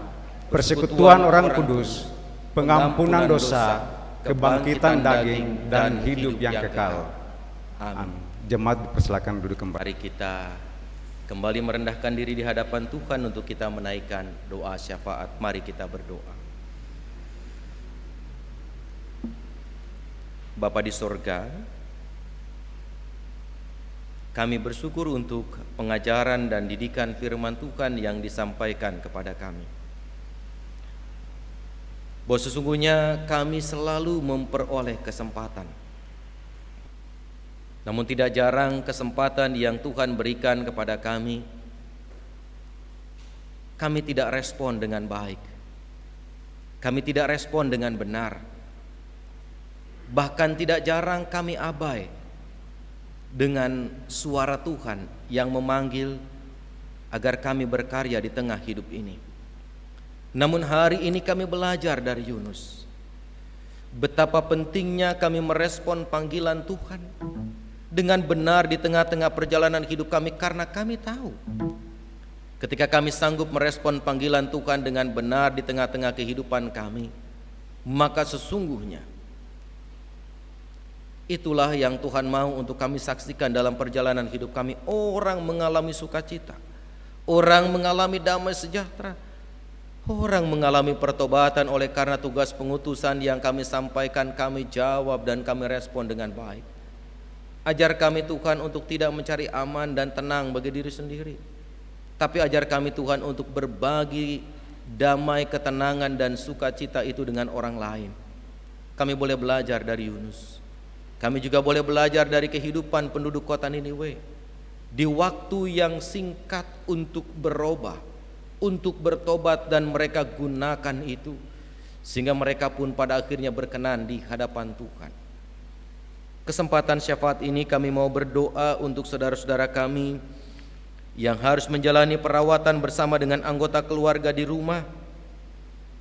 persekutuan orang kudus, pengampunan dosa, kebangkitan daging, dan hidup yang kekal. Amin. Jemaat dipersilakan duduk kembali. Mari kita kembali merendahkan diri di hadapan Tuhan untuk kita menaikkan doa syafaat. Mari kita berdoa. Bapa di sorga, kami bersyukur untuk pengajaran dan didikan firman Tuhan yang disampaikan kepada kami. Bahwa sesungguhnya kami selalu memperoleh kesempatan. Namun tidak jarang kesempatan yang Tuhan berikan kepada kami tidak respon dengan baik. Kami tidak respon dengan benar. Bahkan tidak jarang kami abai dengan suara Tuhan yang memanggil agar kami berkarya di tengah hidup ini. Namun hari ini kami belajar dari Yunus, betapa pentingnya kami merespon panggilan Tuhan dengan benar di tengah-tengah perjalanan hidup kami, karena kami tahu ketika kami sanggup merespon panggilan Tuhan dengan benar di tengah-tengah kehidupan kami, maka sesungguhnya itulah yang Tuhan mau untuk kami saksikan dalam perjalanan hidup kami. Orang mengalami sukacita, orang mengalami damai sejahtera, orang mengalami pertobatan oleh karena tugas pengutusan yang kami sampaikan, kami jawab dan kami respon dengan baik. Ajar kami Tuhan untuk tidak mencari aman dan tenang bagi diri sendiri, tapi ajar kami Tuhan untuk berbagi damai, ketenangan dan sukacita itu dengan orang lain. Kami boleh belajar dari Yunus. Kami juga boleh belajar dari kehidupan penduduk kota Niniwe. Di waktu yang singkat untuk berubah, untuk bertobat, dan mereka gunakan itu sehingga mereka pun pada akhirnya berkenan di hadapan Tuhan. Kesempatan syafaat ini kami mau berdoa untuk saudara-saudara kami yang harus menjalani perawatan bersama dengan anggota keluarga di rumah,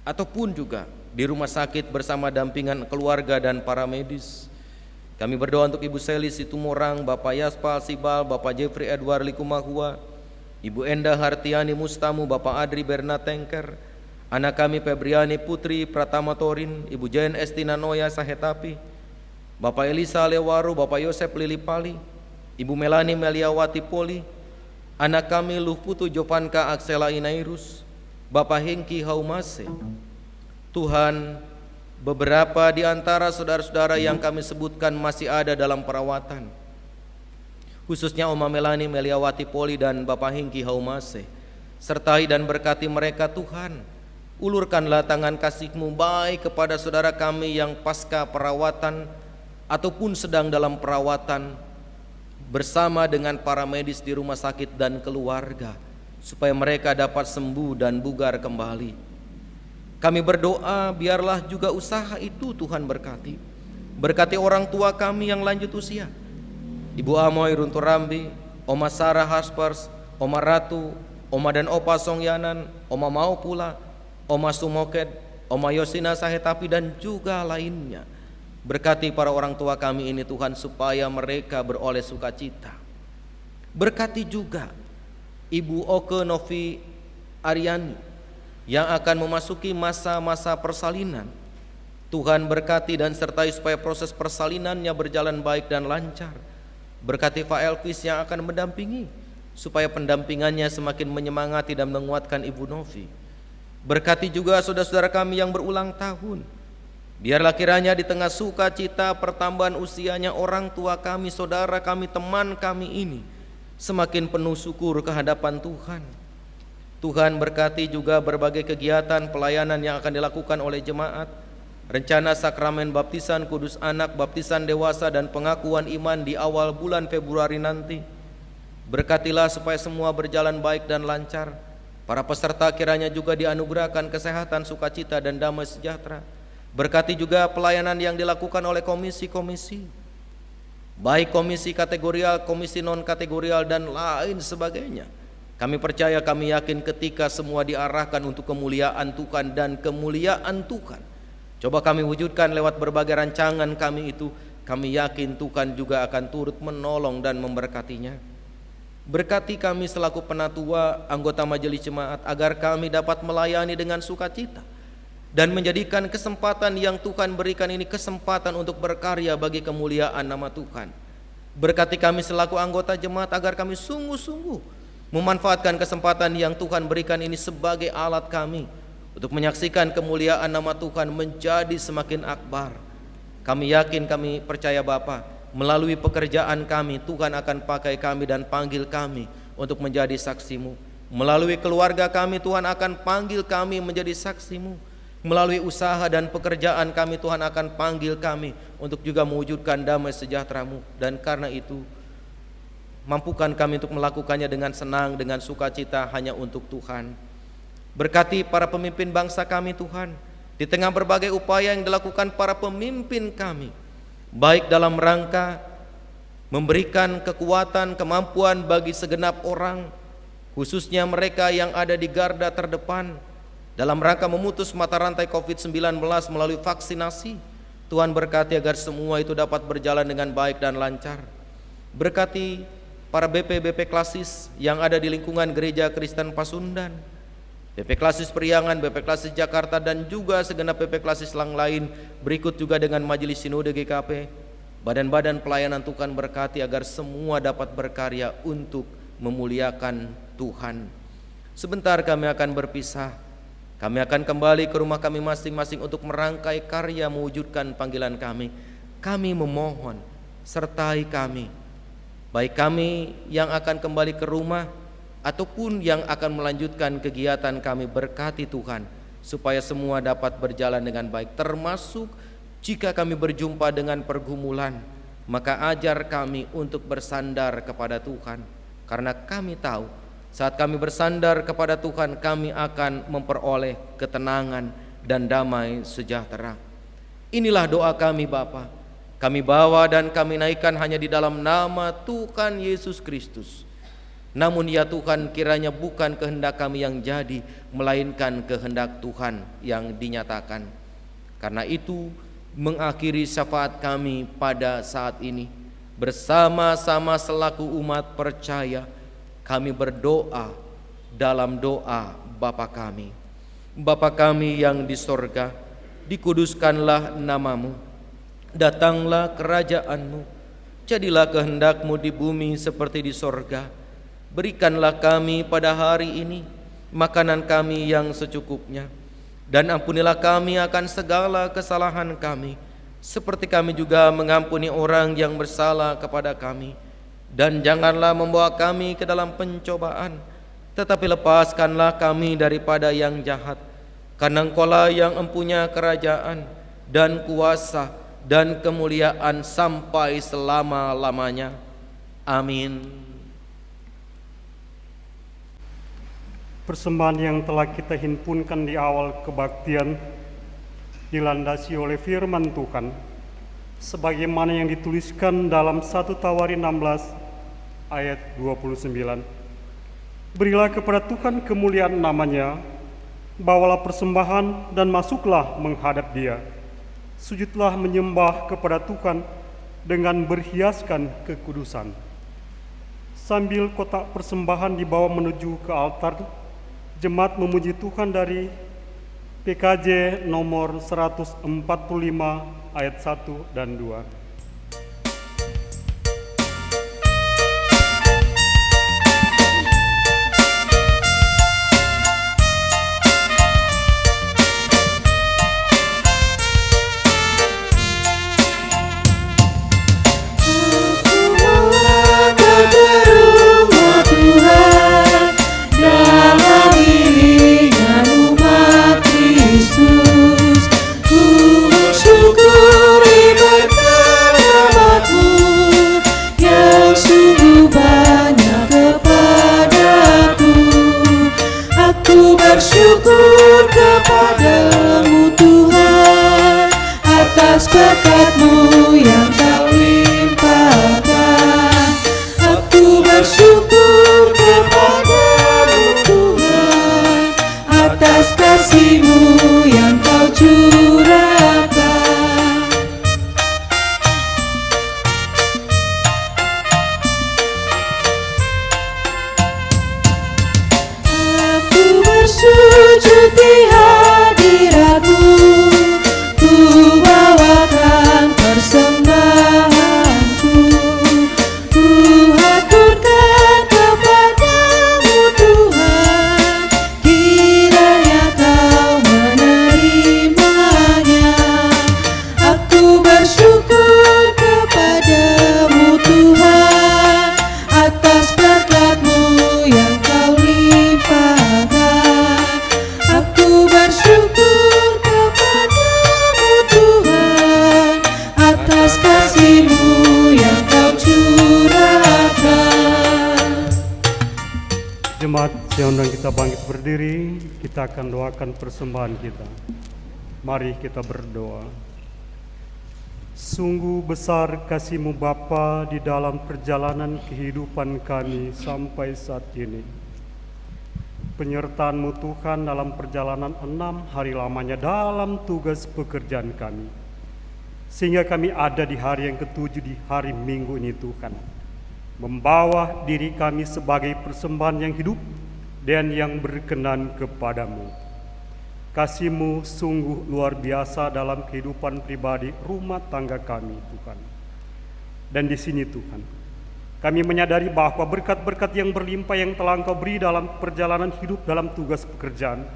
ataupun juga di rumah sakit bersama dampingan keluarga dan para medis. Kami berdoa untuk Ibu Seli Situmorang, Bapak Yaspal Sibal, Bapak Jeffrey Edward Likumahua, Ibu Enda Hartiani Mustamu, Bapak Adri Bernatengker, anak kami Febriani Putri Pratama Torin, Ibu Jayan Estina Noya Sahetapi, Bapak Elisa Lewaru, Bapak Yosep Lilipali, Ibu Melani Meliawati Poli, anak kami Luputu Jovanka Aksela Inairus, Bapak Hengki Haumase. Tuhan, beberapa di antara saudara-saudara yang kami sebutkan masih ada dalam perawatan, khususnya Oma Melani Meliawati Poli dan Bapak Hengki Haumase. Sertai dan berkati mereka Tuhan. Ulurkanlah tangan kasih-Mu baik kepada saudara kami yang pasca perawatan ataupun sedang dalam perawatan bersama dengan para medis di rumah sakit dan keluarga, supaya mereka dapat sembuh dan bugar kembali. Kami berdoa biarlah juga usaha itu Tuhan berkati. Berkati orang tua kami yang lanjut usia, Ibu Amoy Runturambi, Oma Sarah Haspers, Oma Ratu, Oma dan Opa Songyanan, Oma Mau pula, Oma Sumoked, Oma Yosina Sahetapi dan juga lainnya. Berkati para orang tua kami ini Tuhan, supaya mereka beroleh sukacita. Berkati juga Ibu Oke Novi Aryani yang akan memasuki masa-masa persalinan. Tuhan berkati dan sertai supaya proses persalinannya berjalan baik dan lancar. Berkati Pak Elvis yang akan mendampingi, supaya pendampingannya semakin menyemangati dan menguatkan Ibu Novi. Berkati juga saudara-saudara kami yang berulang tahun. Biarlah kiranya di tengah sukacita pertambahan usianya orang tua kami, saudara kami, teman kami ini semakin penuh syukur ke hadapan Tuhan. Tuhan berkati juga berbagai kegiatan pelayanan yang akan dilakukan oleh jemaat, rencana sakramen baptisan kudus anak, baptisan dewasa, dan pengakuan iman di awal bulan Februari nanti. Berkatilah supaya semua berjalan baik dan lancar. Para peserta kiranya juga dianugerahkan kesehatan, sukacita, dan damai sejahtera. Berkati juga pelayanan yang dilakukan oleh komisi-komisi, baik komisi kategorial, komisi non-kategorial, dan lain sebagainya. Kami percaya, kami yakin ketika semua diarahkan untuk kemuliaan Tuhan dan kemuliaan Tuhan coba kami wujudkan lewat berbagai rancangan kami itu, kami yakin Tuhan juga akan turut menolong dan memberkatinya. Berkati kami selaku penatua, anggota majelis jemaat, agar kami dapat melayani dengan sukacita dan menjadikan kesempatan yang Tuhan berikan ini kesempatan untuk berkarya bagi kemuliaan nama Tuhan. Berkati kami selaku anggota jemaat agar kami sungguh-sungguh memanfaatkan kesempatan yang Tuhan berikan ini sebagai alat kami untuk menyaksikan kemuliaan nama Tuhan menjadi semakin akbar. Kami yakin, kami percaya Bapa, melalui pekerjaan kami Tuhan akan pakai kami dan panggil kami untuk menjadi saksi-Mu. Melalui keluarga kami Tuhan akan panggil kami menjadi saksi-Mu. Melalui usaha dan pekerjaan kami Tuhan akan panggil kami untuk juga mewujudkan damai sejahtera-Mu. Dan karena itu mampukan kami untuk melakukannya dengan senang, dengan sukacita hanya untuk Tuhan. Berkati para pemimpin bangsa kami Tuhan, di tengah berbagai upaya yang dilakukan para pemimpin kami, baik dalam rangka memberikan kekuatan, kemampuan bagi segenap orang, khususnya mereka yang ada di garda terdepan, dalam rangka memutus mata rantai COVID-19 melalui vaksinasi. Tuhan berkati agar semua itu dapat berjalan dengan baik dan lancar. Berkati para BP Klasis yang ada di lingkungan Gereja Kristen Pasundan, BP Klasis Priangan, BP Klasis Jakarta, dan juga segenap BP Klasis yang lain. Berikut juga dengan Majelis Sinode GKP, badan-badan pelayanan Tuhan berkati agar semua dapat berkarya untuk memuliakan Tuhan. Sebentar kami akan berpisah. Kami akan kembali ke rumah kami masing-masing untuk merangkai karya mewujudkan panggilan kami. Kami memohon, sertai kami, baik kami yang akan kembali ke rumah ataupun yang akan melanjutkan kegiatan kami. Berkati Tuhan supaya semua dapat berjalan dengan baik, termasuk jika kami berjumpa dengan pergumulan, maka ajar kami untuk bersandar kepada Tuhan, karena kami tahu saat kami bersandar kepada Tuhan kami akan memperoleh ketenangan dan damai sejahtera. Inilah doa kami Bapa. Kami bawa dan kami naikkan hanya di dalam nama Tuhan Yesus Kristus. Namun ya Tuhan, kiranya bukan kehendak kami yang jadi, melainkan kehendak Tuhan yang dinyatakan. Karena itu mengakhiri syafaat kami pada saat ini, bersama-sama selaku umat percaya kami berdoa dalam doa Bapa kami. Bapa kami yang di sorga, dikuduskanlah namamu. Datanglah kerajaan-Mu, jadilah kehendak-Mu di bumi seperti di sorga. Berikanlah kami pada hari ini makanan kami yang secukupnya, dan ampunilah kami akan segala kesalahan kami, seperti kami juga mengampuni orang yang bersalah kepada kami. Dan janganlah membawa kami ke dalam pencobaan, tetapi lepaskanlah kami daripada yang jahat. Karena Engkau-lah yang empunya kerajaan dan kuasa dan kemuliaan sampai selama-lamanya. Amin. Persembahan yang telah kita himpunkan di awal kebaktian dilandasi oleh firman Tuhan, sebagaimana yang dituliskan dalam 1 Tawari 16 ayat 29. Berilah kepada Tuhan kemuliaan namanya, bawalah persembahan dan masuklah menghadap Dia. Sujudlah menyembah kepada Tuhan dengan berhiaskan kekudusan. Sambil kotak persembahan dibawa menuju ke altar, jemaat memuji Tuhan dari PKJ nomor 145 ayat 1 dan 2. Bersyukur kepadamu Tuhan atas berkat-Mu yang Kau limpahkan. Aku bersyukur kepadamu Tuhan atas kasih-Mu yang Kau curahkan. Sujud di hadirat-Mu, ku bawakan persembahanku, ku haturkan kepadamu Tuhan, kiranya Kau menerimanya. Aku bersyukur kepadamu Tuhan atas berkat-Mu yang Kau limpahkan. Bersyukur kepadamu Tuhan atas kasih-Mu yang Kau curahkan. Jemaat, saya undang kita bangkit berdiri, kita akan doakan persembahan kita. Mari kita berdoa. Sungguh besar kasih-Mu Bapa di dalam perjalanan kehidupan kami sampai saat ini. Penyertaan-Mu Tuhan dalam perjalanan 6 hari lamanya dalam tugas pekerjaan kami. Sehingga kami ada di hari yang ke-7 di hari Minggu ini Tuhan. Membawa diri kami sebagai persembahan yang hidup dan yang berkenan kepadamu. Kasih-Mu sungguh luar biasa dalam kehidupan pribadi rumah tangga kami Tuhan. Dan di sini Tuhan, kami menyadari bahwa berkat-berkat yang berlimpah yang telah Engkau beri dalam perjalanan hidup dalam tugas pekerjaan,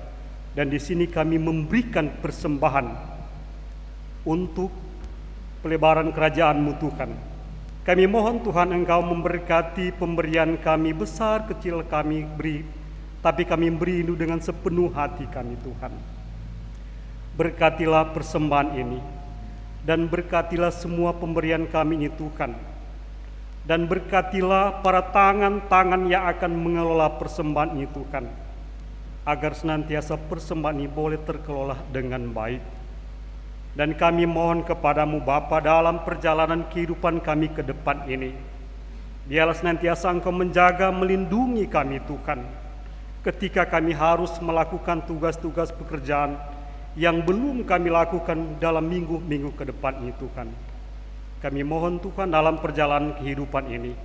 dan di sini kami memberikan persembahan untuk pelebaran kerajaan-Mu Tuhan. Kami mohon Tuhan Engkau memberkati pemberian kami, besar kecil kami beri, tapi kami beri itu dengan sepenuh hati kami Tuhan. Berkatilah persembahan ini, dan berkatilah semua pemberian kami ini Tuhan. Dan berkatilah para tangan-tangan yang akan mengelola persembahan ini Tuhan, agar senantiasa persembahan ini boleh terkelola dengan baik. Dan kami mohon kepadamu Bapa dalam perjalanan kehidupan kami ke depan ini, biarlah senantiasa Engkau menjaga, melindungi kami Tuhan, ketika kami harus melakukan tugas-tugas pekerjaan yang belum kami lakukan dalam minggu-minggu ke depan ini Tuhan. Kami mohon Tuhan dalam perjalanan kehidupan ini,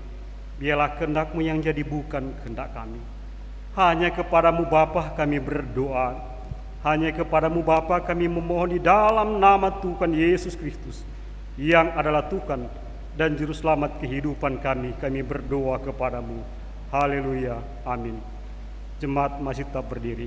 biarlah kehendak-Mu yang jadi bukan kehendak kami. Hanya kepadamu Bapa kami berdoa, hanya kepadamu Bapa kami memohon di dalam nama Tuhan Yesus Kristus, yang adalah Tuhan dan Juru Selamat kehidupan kami. Kami berdoa kepadamu. Haleluya, amin. Jemaat masih tetap berdiri.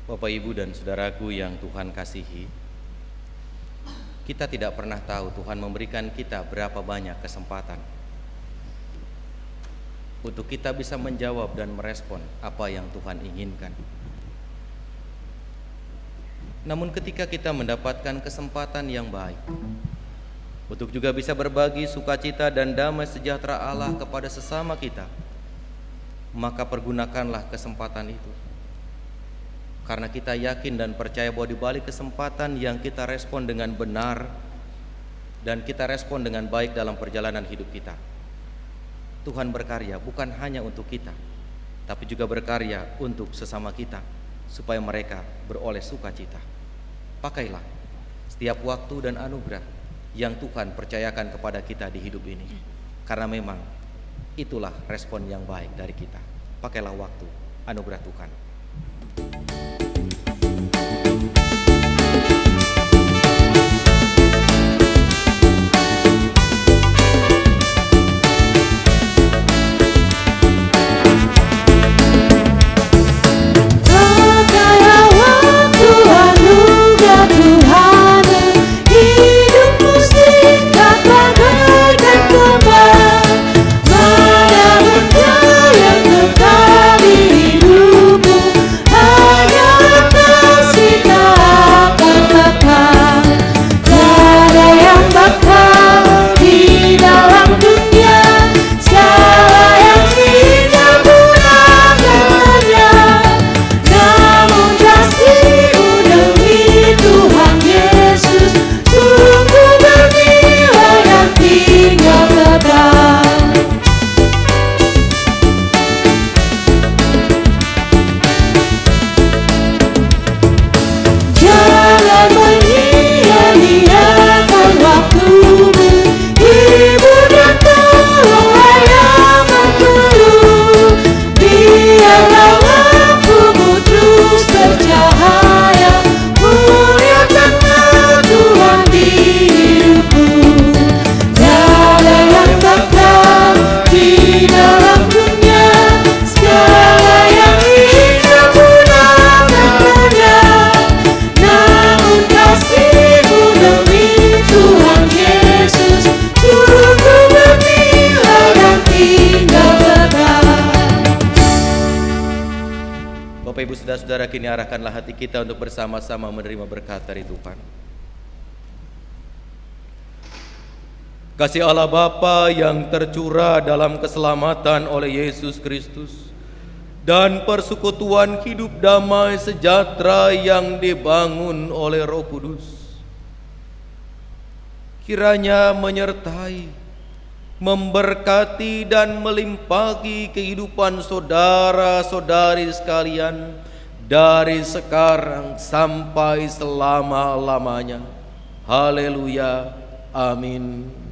Bapak, Ibu, dan saudaraku yang Tuhan kasihi, kita tidak pernah tahu Tuhan memberikan kita berapa banyak kesempatan untuk kita bisa menjawab dan merespon apa yang Tuhan inginkan. Namun ketika kita mendapatkan kesempatan yang baik untuk juga bisa berbagi sukacita dan damai sejahtera Allah kepada sesama kita, maka pergunakanlah kesempatan itu. Karena kita yakin dan percaya bahwa di balik kesempatan yang kita respon dengan benar dan kita respon dengan baik dalam perjalanan hidup kita, Tuhan berkarya bukan hanya untuk kita, tapi juga berkarya untuk sesama kita, supaya mereka beroleh sukacita. Pakailah setiap waktu dan anugerah yang Tuhan percayakan kepada kita di hidup ini, karena memang itulah respon yang baik dari kita. Pakailah waktu, anugerah Tuhan. Pakailah waktu anugerah Tuhan, hidupmu singkat bagaikan kembang. Mana benda yang kekal di hidupmu, hanya kasih tak akan kekal. Tiada yang bakal di dalam dunia, segala yang singgah punah katanya. Namun kasih-Mu demi Tuhan Yesus sungguh bernilai dan tinggal kekal. Jangan menyia-nyiakan waktumu, hibur dan tolonglah yang berkeluh. Biarlah lampumu terus bercahaya, muliakanlah Tuhan di hidupmu. Tiada yang bakal di dalam dunia, segala yang indah punah katanya. Namun kasih-Mu demi Tuhan Yesus sungguh bernilai dan tinggal kekal. Bapak Ibu Saudara-saudara, kini arahkanlah hati kita untuk bersama-sama menerima berkat dari Tuhan. Kasih Allah Bapa yang tercurah dalam keselamatan oleh Yesus Kristus dan persekutuan hidup damai sejahtera yang dibangun oleh Roh Kudus, kiranya menyertai, memberkati dan melimpahi kehidupan saudara-saudari sekalian dari sekarang sampai selama-lamanya. Haleluya. Amin.